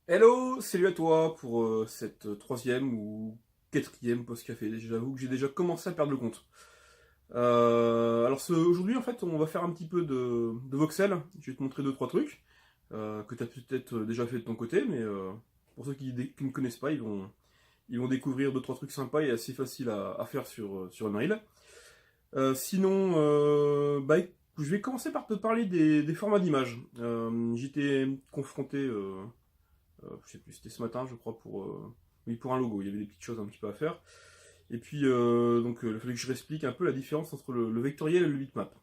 Hello, salut à toi pour cette troisième ou quatrième pause café. J'avoue que j'ai déjà commencé à perdre le compte. Aujourd'hui en fait on va faire un petit peu de voxel. Je vais te montrer deux trois trucs que tu as peut-être déjà fait de ton côté, mais pour ceux qui ne connaissent pas, ils vont découvrir deux trois trucs sympas et assez faciles à faire sur Unreal. Je vais commencer par te parler des formats d'image. J'étais confronté je sais plus, c'était ce matin, je crois, oui, pour un logo. Il y avait des petites choses un petit peu à faire. Et puis, il fallait que je réexplique un peu la différence entre le vectoriel et le bitmap.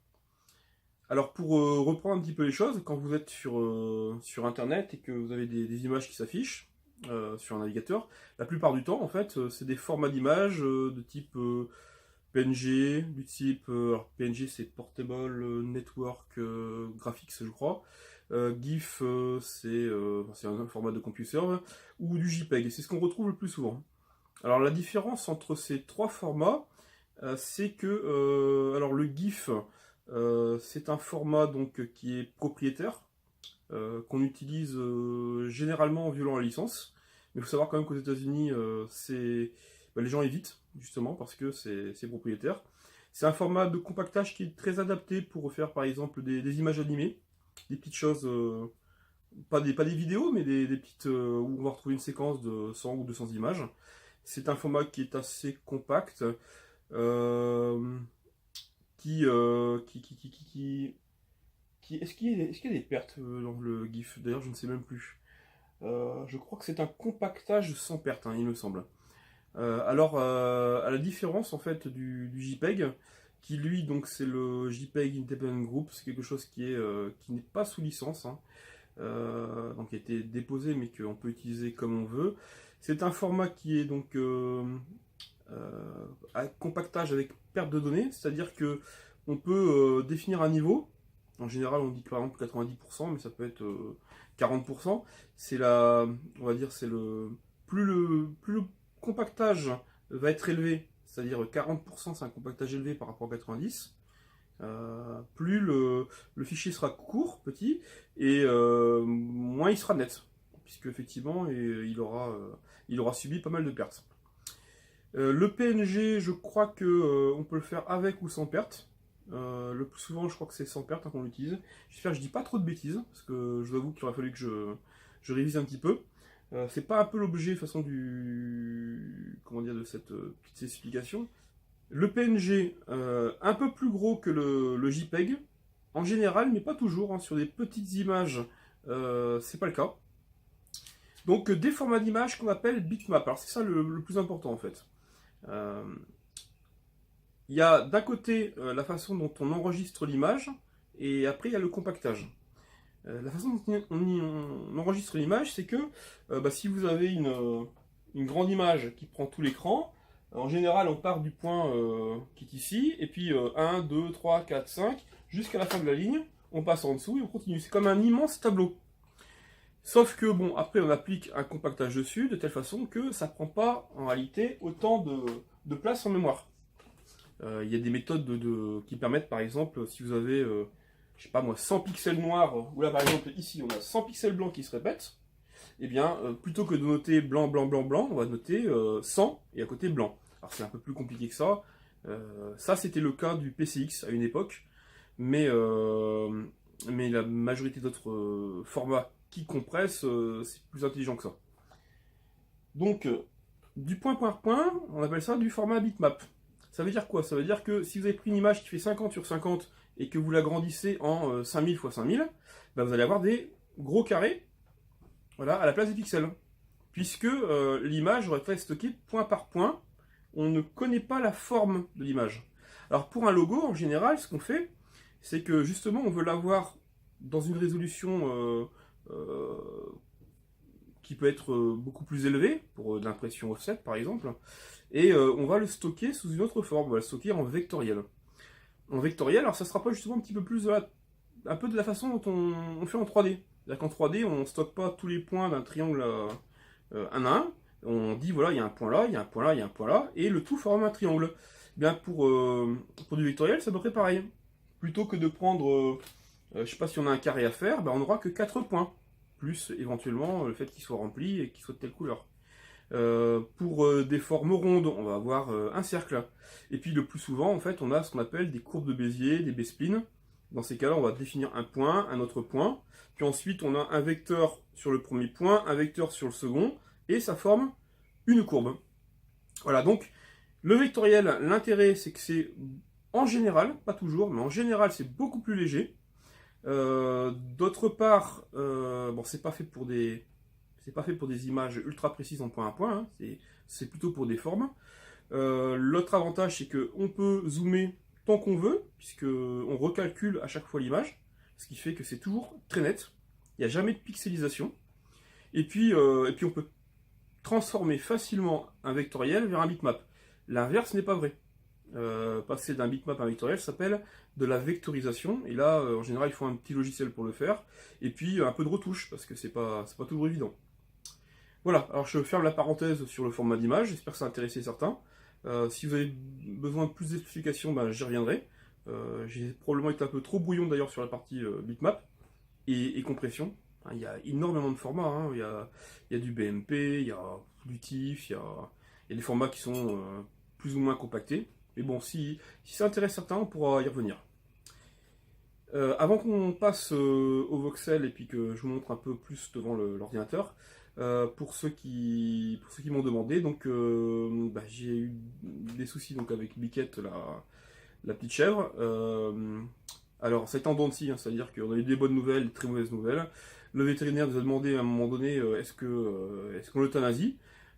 Alors, pour reprendre un petit peu les choses, quand vous êtes sur Internet et que vous avez des images qui s'affichent sur un navigateur, la plupart du temps, en fait, c'est des formats d'images de type PNG, du type alors PNG c'est Portable Network Graphics je crois. GIF c'est un format de CompuServe ou du JPEG. C'est ce qu'on retrouve le plus souvent. Alors la différence entre ces trois formats, c'est que alors le GIF c'est un format donc qui est propriétaire qu'on utilise généralement en violant la licence. Mais il faut savoir quand même qu'aux États-Unis, les gens évitent, justement, parce que c'est propriétaire. C'est un format de compactage qui est très adapté pour faire, par exemple, des images animées, des petites choses, pas des vidéos, mais des petites, où on va retrouver une séquence de 100 ou 200 images. C'est un format qui est assez compact, euh, est-ce qu'il y a des pertes dans le GIF? D'ailleurs, je ne sais même plus. Je crois que c'est un compactage sans perte, hein, il me semble. À la différence en fait du JPEG, qui lui donc c'est le JPEG Independent Group, c'est quelque chose qui n'est pas sous licence, hein, donc qui a été déposé mais qu'on peut utiliser comme on veut. C'est un format qui est donc à compactage avec perte de données, c'est-à-dire que on peut définir un niveau. En général, on dit que par exemple 90%, mais ça peut être 40%. On va dire, plus le compactage va être élevé, c'est-à-dire 40%, c'est un compactage élevé par rapport à 90. Plus le fichier sera court, petit, et moins il sera net, puisque effectivement, il aura subi pas mal de pertes. Le PNG, je crois que on peut le faire avec ou sans perte. Le plus souvent, je crois que c'est sans perte, hein, qu'on l'utilise. J'espère que je dis pas trop de bêtises, parce que je vous avoue qu'il aurait fallu que je révise un petit peu. C'est pas un peu l'objet façon comment dire, de cette petite explication. Le PNG, un peu plus gros que le JPEG, en général, mais pas toujours, hein, sur des petites images, c'est pas le cas. Donc des formats d'images qu'on appelle bitmap. Alors c'est ça le plus important en fait. Euh, Il y a d'un côté la façon dont on enregistre l'image, et après il y a le compactage. La façon dont on enregistre l'image, c'est que si vous avez une grande image qui prend tout l'écran, en général on part du point qui est ici, et puis 1, 2, 3, 4, 5, jusqu'à la fin de la ligne, on passe en dessous et on continue. C'est comme un immense tableau. Sauf que bon, après on applique un compactage dessus, de telle façon que ça ne prend pas en réalité autant de place en mémoire. Il y a des méthodes qui permettent, par exemple, si vous avez, je sais pas moi, 100 pixels noirs, ou là par exemple ici on a 100 pixels blancs qui se répètent, et bien plutôt que de noter blanc, blanc, blanc, blanc, on va noter 100 et à côté blanc. Alors c'est un peu plus compliqué que ça. Ça c'était le cas du PCX à une époque, mais, mais la majorité d'autres formats qui compressent, c'est plus intelligent que ça. Donc, du point par point, on appelle ça du format bitmap. Ça veut dire quoi? Ça veut dire que si vous avez pris une image qui fait 50 sur 50 et que vous l'agrandissez en 5000 x 5000, ben vous allez avoir des gros carrés, voilà, à la place des pixels. Puisque l'image aurait été stockée point par point, on ne connaît pas la forme de l'image. Alors pour un logo, en général, ce qu'on fait, c'est que justement, on veut l'avoir dans une résolution qui peut être beaucoup plus élevé, pour de l'impression offset par exemple, et on va le stocker sous une autre forme, on va le stocker en vectoriel. En vectoriel, alors ça se rapproche justement un petit peu plus un peu de la façon dont on fait en 3D. C'est-à-dire qu'en 3D, on ne stocke pas tous les points d'un triangle un à un, on dit voilà, il y a un point là, il y a un point là, il y a un point là, et le tout forme un triangle. Bien pour du vectoriel, c'est à peu près pareil. Plutôt que de prendre, je sais pas si on a un carré à faire, ben on n'aura que 4 points plus éventuellement le fait qu'il soit rempli et qu'il soit de telle couleur. Pour des formes rondes, on va avoir un cercle. Et puis le plus souvent, en fait, on a ce qu'on appelle des courbes de Bézier, des B-splines. Dans ces cas-là, on va définir un point, un autre point. Puis ensuite, on a un vecteur sur le premier point, un vecteur sur le second, et ça forme une courbe. Voilà, donc le vectoriel, l'intérêt, c'est que c'est en général, pas toujours, mais en général, c'est beaucoup plus léger. D'autre part, bon, c'est pas fait pour des images ultra précises en point à point, hein, c'est plutôt pour des formes. L'autre avantage, c'est qu'on peut zoomer tant qu'on veut, puisqu'on recalcule à chaque fois l'image, ce qui fait que c'est toujours très net. Il n'y a jamais de pixelisation. Et puis on peut transformer facilement un vectoriel vers un bitmap. L'inverse n'est pas vrai. Passer d'un bitmap à un vectoriel s'appelle de la vectorisation, et là en général il faut un petit logiciel pour le faire, et puis un peu de retouche, parce que c'est pas toujours évident. Voilà, alors je ferme la parenthèse sur le format d'image, j'espère que ça a intéressé certains. Si vous avez besoin de plus d'explications, ben, j'y reviendrai. J'ai probablement été un peu trop brouillon d'ailleurs sur la partie bitmap et compression. Il y a énormément de formats, hein. Il y a du BMP, il y a du TIFF, il y a des formats qui sont plus ou moins compactés. Mais bon, si ça intéresse certains, on pourra y revenir. Avant qu'on passe au voxel et puis que je vous montre un peu plus devant l'ordinateur, pour ceux qui m'ont demandé, donc bah, j'ai eu des soucis donc avec Biquette, la petite chèvre. Alors ça a été en dents de scie, hein, c'est-à-dire qu'on a eu des bonnes nouvelles, des très mauvaises nouvelles. Le vétérinaire nous a demandé à un moment donné est-ce qu'on l'euthanasie.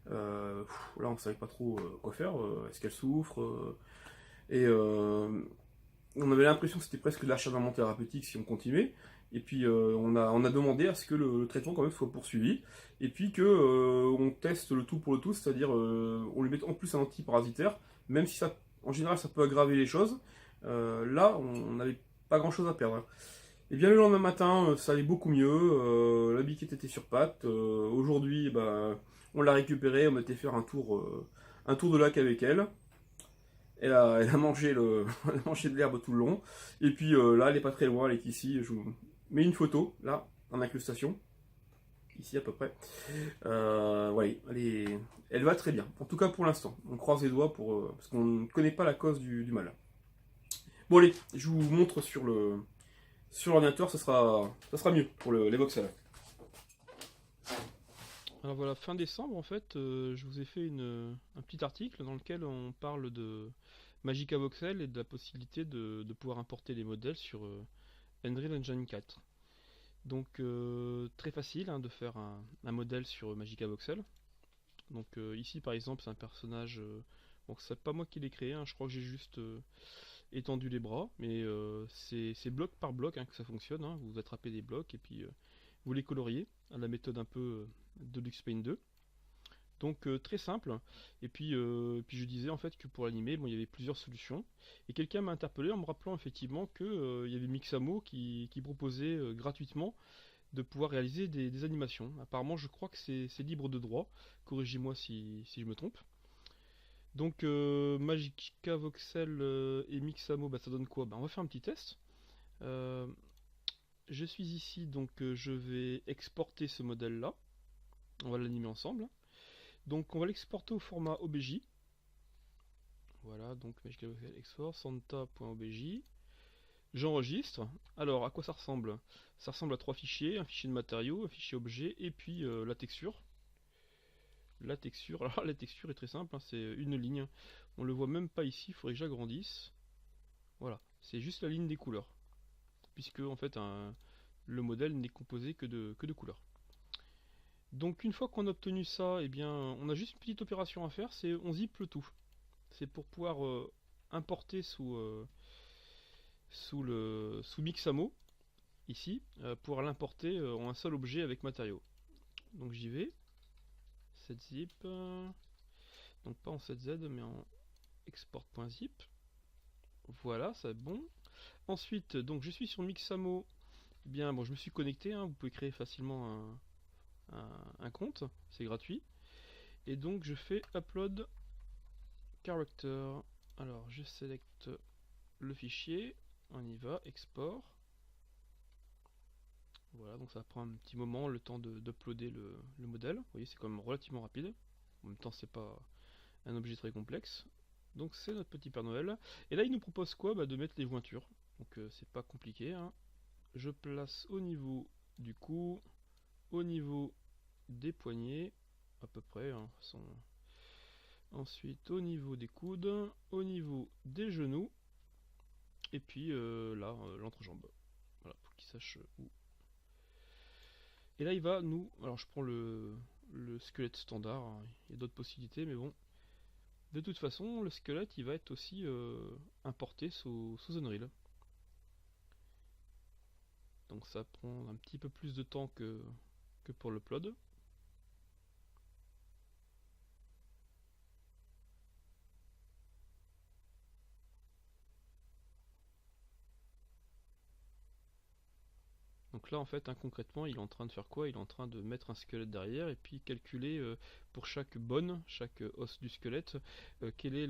Là on savait pas trop quoi faire, est-ce qu'elle souffre et on avait l'impression que c'était presque de l'acharnement thérapeutique si on continuait. Et puis on a demandé à ce que le traitement quand même soit poursuivi. Et puis que on teste le tout pour le tout, c'est-à-dire on lui met en plus un antiparasitaire, même si ça, en général ça peut aggraver les choses. Là on n'avait pas grand-chose à perdre. Et bien le lendemain matin, ça allait beaucoup mieux. La biquette était sur pattes. Aujourd'hui, bah, on l'a récupérée, on a été faire un tour de lac avec elle. Elle a mangé elle a mangé de l'herbe tout le long. Et puis là, elle est pas très loin, elle est ici. Je vous mets une photo, là, en incrustation. Ici à peu près. Ouais, elle va très bien. En tout cas pour l'instant. On croise les doigts parce qu'on ne connaît pas la cause du mal. Bon allez, je vous montre sur l'ordinateur, ça sera mieux pour les voxels. Alors voilà, fin décembre en fait, je vous ai fait un petit article dans lequel on parle de Magica Voxel et de la possibilité de pouvoir importer les modèles sur Unreal Engine 4. Donc très facile hein, de faire un modèle sur Magica Voxel. Donc ici par exemple c'est un personnage, bon c'est pas moi qui l'ai créé, hein, je crois que j'ai juste étendu les bras, mais c'est bloc par bloc hein, que ça fonctionne, hein. Vous attrapez des blocs et puis vous les coloriez à la méthode un peu de LuxPaint 2. Donc très simple. Et puis je disais en fait que pour l'animer, bon, il y avait plusieurs solutions. Et quelqu'un m'a interpellé en me rappelant effectivement que il y avait Mixamo qui proposait gratuitement de pouvoir réaliser des animations. Apparemment, je crois que c'est libre de droit. Corrigez-moi si je me trompe. Donc Magica Voxel et Mixamo, bah, ça donne quoi? Bah, on va faire un petit test. Euh, je suis ici, donc je vais exporter ce modèle là. On va l'animer ensemble. Donc on va l'exporter au format OBJ. Voilà, donc Magica Voxel export, santa.obj. J'enregistre. Alors à quoi ça ressemble? Ça ressemble à trois fichiers, un fichier de matériaux, un fichier objet et puis la texture. La texture, alors la texture est très simple, hein, c'est une ligne. On le voit même pas ici, il faudrait que j'agrandisse. Voilà, c'est juste la ligne des couleurs. Puisque en fait le modèle n'est composé que de couleurs. Donc une fois qu'on a obtenu ça, eh bien, on a juste une petite opération à faire, c'est on zip le tout. C'est pour pouvoir importer sous Mixamo, ici, pour l'importer en un seul objet avec matériaux. Donc j'y vais, 7zip, donc pas en 7z mais en export.zip. Voilà, c'est bon. Ensuite, donc je suis sur Mixamo. Eh bien, bon, je me suis connecté, hein, vous pouvez créer facilement un compte, c'est gratuit. Et donc je fais upload character. Alors je sélecte le fichier, on y va, export. Voilà, donc ça prend un petit moment, le temps d'uploader le modèle. Vous voyez, c'est quand même relativement rapide. En même temps, c'est pas un objet très complexe. Donc c'est notre petit Père Noël. Et là, il nous propose quoi? Bah, de mettre les jointures. Donc c'est pas compliqué, hein. Je place au niveau du cou, au niveau des poignets, à peu près, hein, ensuite au niveau des coudes, au niveau des genoux, et puis là, l'entrejambe. Voilà, pour qu'il sache où. Et là, il va nous. Alors, je prends le squelette standard, hein. Il y a d'autres possibilités, mais bon. De toute façon, le squelette, il va être aussi importé sous Unreal. Donc, ça prend un petit peu plus de temps que pour l'upload. Donc là, en fait, hein, concrètement, il est en train de faire quoi? Il est en train de mettre un squelette derrière et puis calculer pour chaque bone, chaque os du squelette, quelle est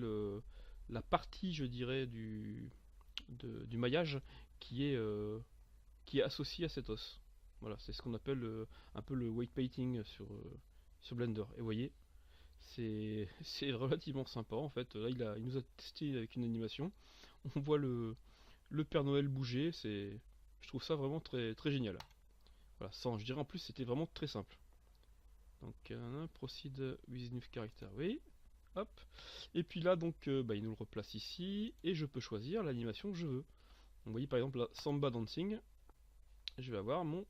la partie, je dirais, du maillage qui est associée à cet os. Voilà, c'est ce qu'on appelle un peu le weight painting sur Blender. Et vous voyez, c'est relativement sympa en fait. Là, il nous a testé avec une animation. On voit le Père Noël bouger. Je trouve ça vraiment très, très génial. Voilà, je dirais en plus, c'était vraiment très simple. Donc, proceed with new character, oui. Hop. Et puis là, donc, bah, il nous le replace ici. Et je peux choisir l'animation que je veux. Donc, vous voyez par exemple, là, Samba Dancing. Je vais avoir mon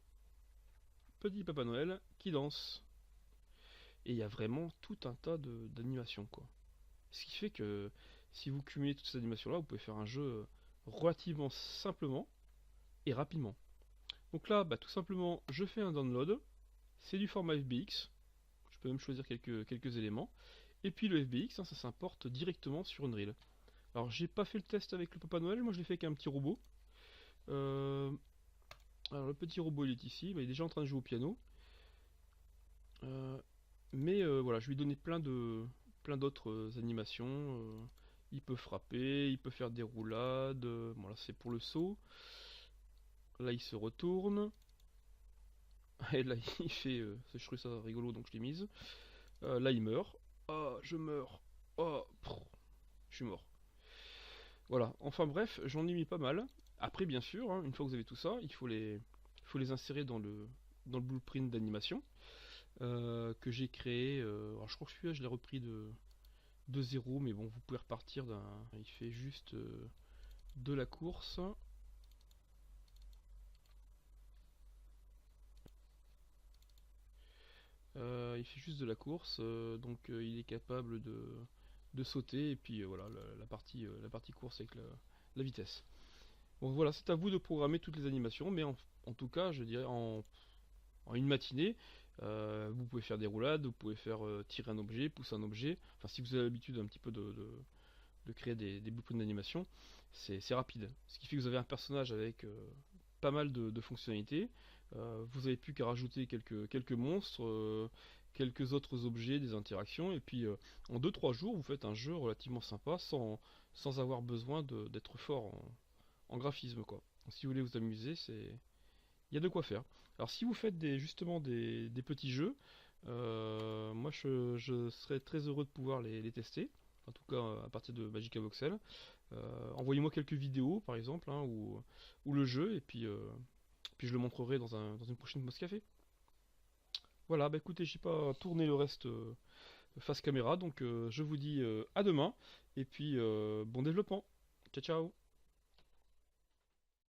petit Papa Noël qui danse. Et il y a vraiment tout un tas d'animations, quoi. Ce qui fait que si vous cumulez toutes ces animations-là, vous pouvez faire un jeu relativement simplement et rapidement. Donc là, bah, tout simplement, je fais un download. C'est du format FBX. Je peux même choisir quelques éléments. Et puis le FBX, hein, ça s'importe directement sur Unreal. Alors j'ai pas fait le test avec le Papa Noël, moi je l'ai fait avec un petit robot. Alors le petit robot il est ici, bah, il est déjà en train de jouer au piano. Mais voilà, je lui ai donné plein d'autres animations. Il peut frapper, il peut faire des roulades. Voilà, c'est pour le saut. Là, il se retourne. Et là, il fait. Je trouvais ça rigolo, donc je l'ai mise. Là, il meurt. Oh, je meurs. Oh, je suis mort. Voilà. Enfin bref, j'en ai mis pas mal. Après, bien sûr, hein, une fois que vous avez tout ça, il faut les insérer dans le blueprint d'animation que j'ai créé. Alors, je crois que celui-là, je l'ai repris de 0, mais bon, vous pouvez repartir d'un. Il fait juste de la course. Il fait juste de la course, donc il est capable de sauter, et puis voilà, la partie course avec la vitesse. Bon voilà, c'est à vous de programmer toutes les animations, mais en tout cas, je dirais en une matinée, vous pouvez faire des roulades, vous pouvez faire tirer un objet, pousser un objet. Enfin, si vous avez l'habitude un petit peu de créer des blueprints d'animation, c'est rapide. Ce qui fait que vous avez un personnage avec pas mal de fonctionnalités. Vous avez plus qu'à rajouter quelques monstres, quelques autres objets, des interactions, et puis en 2-3 jours, vous faites un jeu relativement sympa sans avoir besoin d'être fort en graphisme, quoi. Donc, si vous voulez vous amuser, il y a de quoi faire. Alors si vous faites justement des petits jeux, moi je serais très heureux de pouvoir les tester, en tout cas à partir de Magica Voxel. Envoyez-moi quelques vidéos par exemple, hein, ou le jeu, et puis je le montrerai dans une prochaine pause café. Voilà, bah écoutez, j'ai pas tourné le reste face caméra, donc je vous dis à demain, et puis bon développement. Ciao ciao.